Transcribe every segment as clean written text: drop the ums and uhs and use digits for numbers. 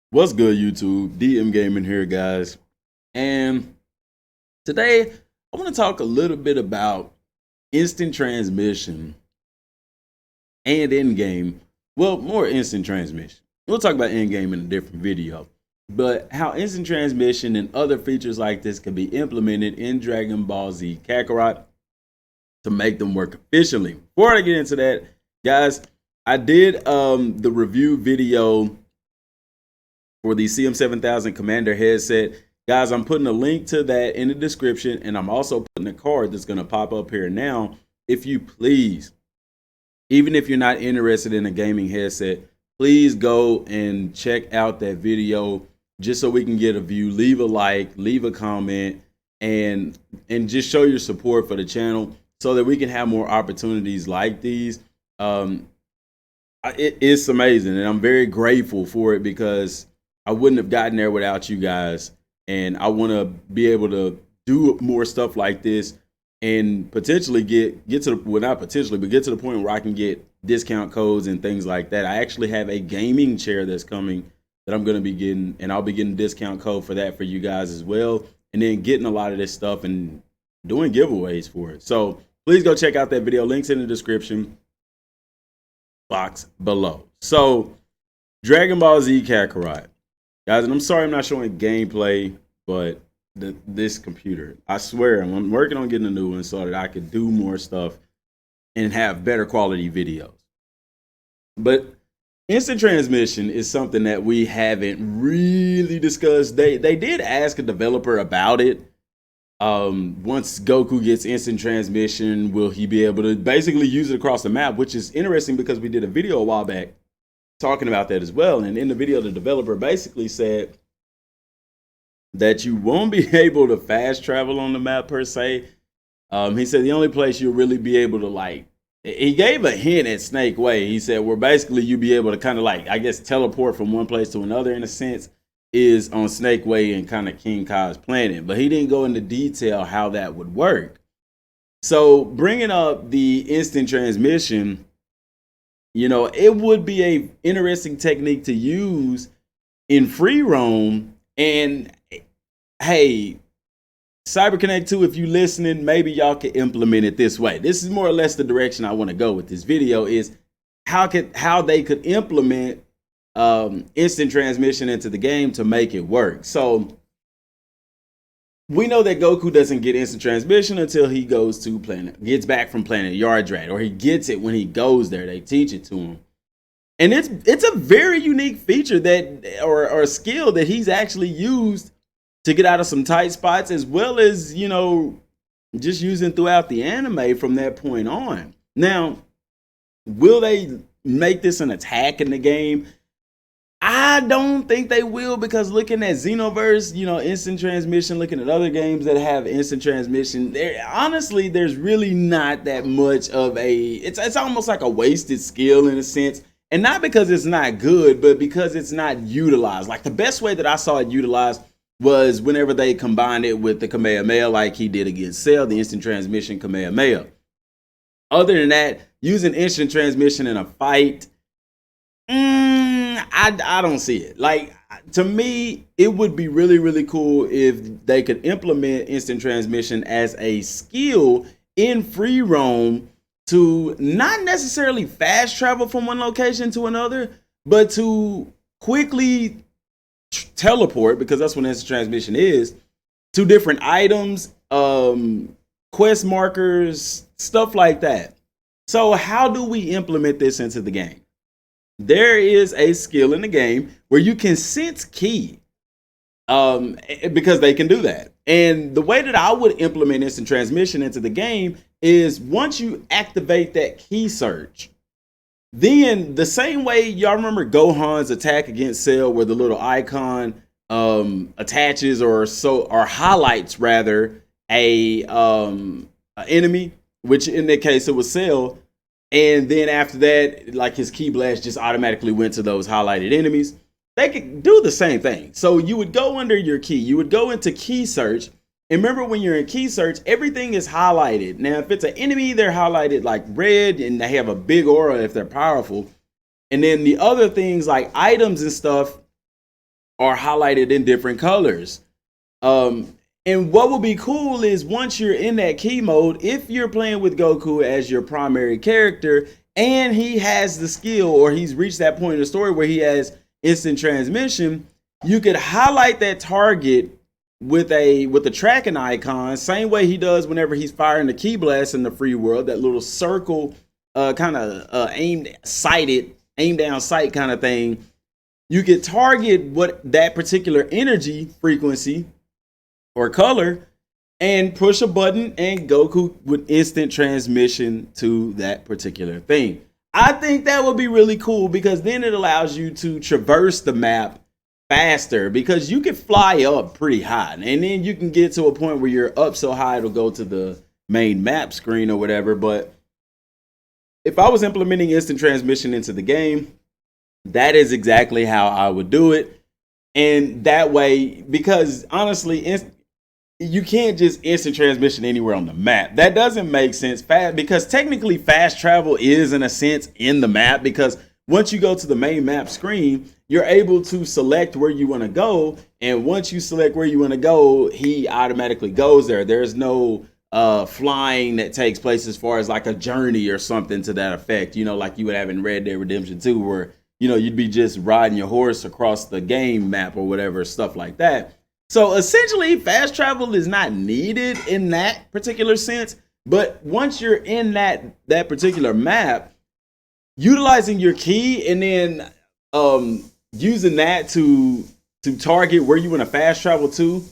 What's good, YouTube? Dmgaming here, guys. And today I want to talk a little bit about instant transmission and in-game. Well, more instant transmission. We'll talk about in-game in a different video. But how instant transmission and other features like this can be implemented in Dragon Ball Z Kakarot to make them work efficiently. Before I get into that, guys, I did the review video for the CM7000 Commander headset. Guys, I'm putting a link to that in the description, and I'm also putting a card that's going to pop up here now. If you please, even if you're not interested in a gaming headset, please go and check out that video just so we can get a view. Leave a like, leave a comment, and just show your support for the channel so that we can have more opportunities like these. It's amazing, and I'm very grateful for it because I wouldn't have gotten there without you guys. And I want to be able to do more stuff like this and potentially get to the, well, not potentially, but get to the point where I can get discount codes and things like that. I actually have a gaming chair that's coming that I'm going to be getting, and I'll be getting a discount code for that for you guys as well. And then getting a lot of this stuff and doing giveaways for it. So please go check out that video. Links in the description box below. So Dragon Ball Z Kakarot. Guys, and I'm sorry I'm not showing gameplay, but this computer, I swear, I'm working on getting a new one so that I could do more stuff and have better quality videos. But instant transmission is something that we haven't really discussed. They did ask a developer about it. Once Goku gets instant transmission, will he be able to basically use it across the map, which is interesting because we did a video a while back talking about that as well. And in the video, the developer basically said that you won't be able to fast travel on the map per se. He said the only place you'll really be able to, like, he gave a hint at Snake Way. He said where basically you'll be able to kind of, like, I guess teleport from one place to another in a sense is on Snake Way and kind of King Kai's planet. But he didn't go into detail how that would work. So bringing up the instant transmission, you know, it would be a interesting technique to use in free roam. And hey, CyberConnect 2, if you listening, maybe y'all can implement it this way. This is more or less the direction I want to go with this video, is how they could implement instant transmission into the game to make it work. So we know that Goku doesn't get instant transmission until he goes to gets back from planet Yardrat, or he gets it when he goes there. They teach it to him. And it's a very unique feature that, or skill that he's actually used to get out of some tight spots, as well as, you know, just using throughout the anime from that point on. Now, will they make this an attack in the game? I don't think they will, because looking at Xenoverse, you know, instant transmission, looking at other games that have instant transmission, honestly, there's really not that much of it's almost like a wasted skill in a sense. And not because it's not good, but because it's not utilized. Like, the best way that I saw it utilized was whenever they combined it with the Kamehameha, like he did against Cell, the instant transmission Kamehameha. Other than that, using instant transmission in a fight, I don't see it. Like, to me, it would be really, really cool if they could implement instant transmission as a skill in free roam to not necessarily fast travel from one location to another, but to quickly teleport, because that's what instant transmission is, to different items, quest markers, stuff like that. So how do we implement this into the game? There is a skill in the game where you can sense ki, because they can do that. And the way that I would implement instant transmission into the game is once you activate that key search, then the same way y'all remember Gohan's attack against Cell, where the little icon attaches or highlights rather a enemy, which in that case it was Cell. And then after that, like, his key blast just automatically went to those highlighted enemies. They could do the same thing. So you would go under your key, you would go into key search. And remember, when you're in key search, everything is highlighted. Now, if it's an enemy, they're highlighted like red, and they have a big aura if they're powerful. And then the other things like items and stuff, are highlighted in different colors. And what will be cool is once you're in that key mode, if you're playing with Goku as your primary character and he has the skill, or he's reached that point in the story where he has instant transmission, you could highlight that target with a tracking icon, same way he does whenever he's firing the key blast in the free world, that little circle kind of aim down sight kind of thing. You could target what that particular energy frequency or color and push a button, and Goku with instant transmission to that particular thing. I think that would be really cool, because then it allows you to traverse the map faster, because you can fly up pretty high and then you can get to a point where you're up so high it'll go to the main map screen or whatever. But if I was implementing instant transmission into the game, that is exactly how I would do it. And that way, because honestly, you can't just instant transmission anywhere on the map. That doesn't make sense. Because technically fast travel is in a sense in the map, because once you go to the main map screen, you're able to select where you want to go. And once you select where you want to go, he automatically goes there. There's no flying that takes place as far as like a journey or something to that effect, like you would have in Red Dead Redemption 2, where, you'd be just riding your horse across the game map or whatever, stuff like that. So essentially, fast travel is not needed in that particular sense. But once you're in that particular map, utilizing your key and then using that to target where you want to fast travel to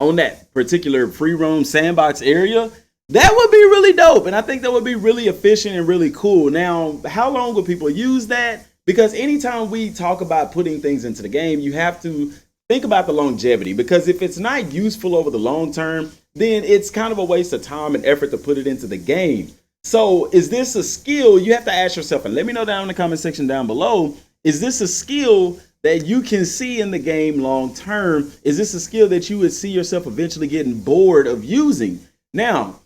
on that particular free roam sandbox area, that would be really dope. And I think that would be really efficient and really cool. Now, how long will people use that? Because anytime we talk about putting things into the game, you have to think about the longevity, because if it's not useful over the long term, then it's kind of a waste of time and effort to put it into the game. So is this a skill? You have to ask yourself, and let me know down in the comment section down below, is this a skill that you can see in the game long term? Is this a skill that you would see yourself eventually getting bored of using? Now,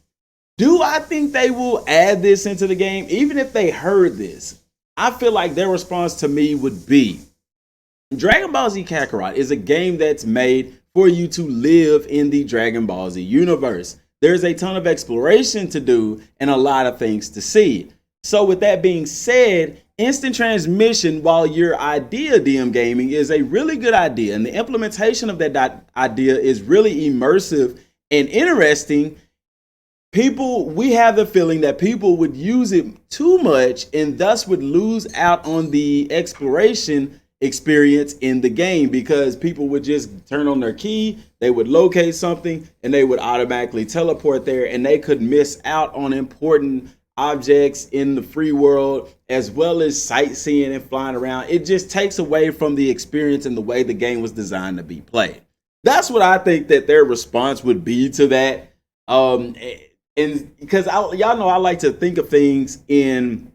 do I think they will add this into the game? Even if they heard this, I feel like their response to me would be, Dragon Ball Z Kakarot is a game that's made for you to live in the Dragon Ball Z universe. There's a ton of exploration to do and a lot of things to see. So with that being said, instant transmission, while your idea, Dmgaming, is a really good idea, and the implementation of that idea is really immersive and interesting, we have the feeling that people would use it too much and thus would lose out on the exploration experience in the game, because people would just turn on their key, they would locate something, and they would automatically teleport there, and they could miss out on important objects in the free world, as well as sightseeing and flying around. It just takes away from the experience and the way the game was designed to be played. That's what I think that their response would be to that. And because y'all know I like to think of things in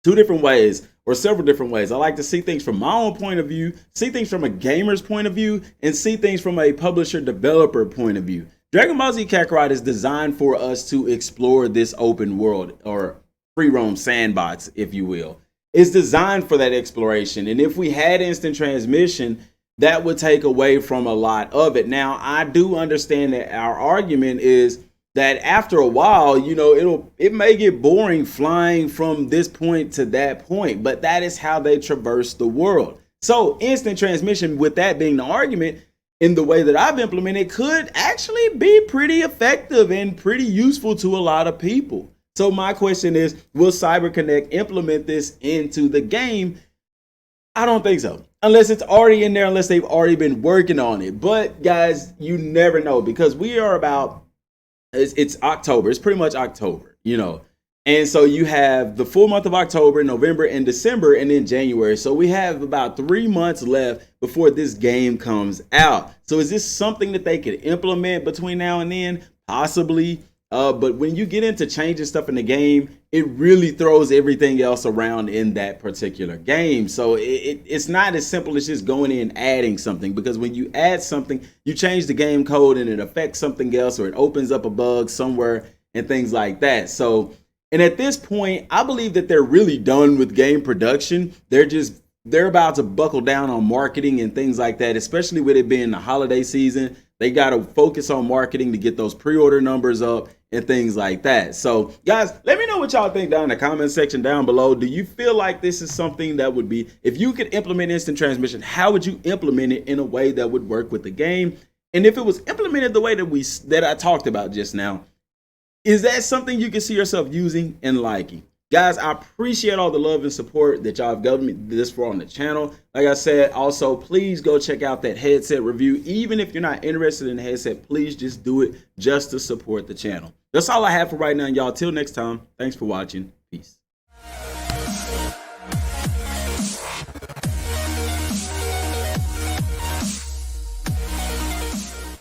two different ways, or several different ways. I like to see things from my own point of view, see things from a gamer's point of view, and see things from a publisher developer point of view. Dragon Ball Z Kakarot is designed for us to explore this open world, or free roam sandbox, if you will. It's designed for that exploration. And if we had instant transmission, that would take away from a lot of it. Now, I do understand that our argument is that after a while, it may get boring flying from this point to that point, but that is how they traverse the world. So instant transmission, with that being the argument, in the way that I've implemented, could actually be pretty effective and pretty useful to a lot of people. So my question is, will CyberConnect implement this into the game? I don't think so, unless it's already in there, unless they've already been working on it. But guys, you never know, because we are about, it's October. It's pretty much October, And so you have the full month of October, November, and December, and then January. So we have about 3 months left before this game comes out. So is this something that they could implement between now and then? Possibly. But when you get into changing stuff in the game, it really throws everything else around in that particular game. So it's not as simple as just going in and adding something, because when you add something, you change the game code and it affects something else, or it opens up a bug somewhere and things like that. So, and at this point, I believe that they're really done with game production. They're just they're about to buckle down on marketing and things like that, especially with it being the holiday season. They got to focus on marketing to get those pre-order numbers up and things like that. So guys, let me know what y'all think down in the comment section down below. Do you feel like this is something that would be, if you could implement instant transmission, how would you implement it in a way that would work with the game? And if it was implemented the way that I talked about just now, is that something you can see yourself using and liking? Guys, I appreciate all the love and support that y'all have given me this far on the channel. Like I said, also, please go check out that headset review. Even if you're not interested in the headset, please just do it just to support the channel. That's all I have for right now, y'all. Till next time, thanks for watching. Peace.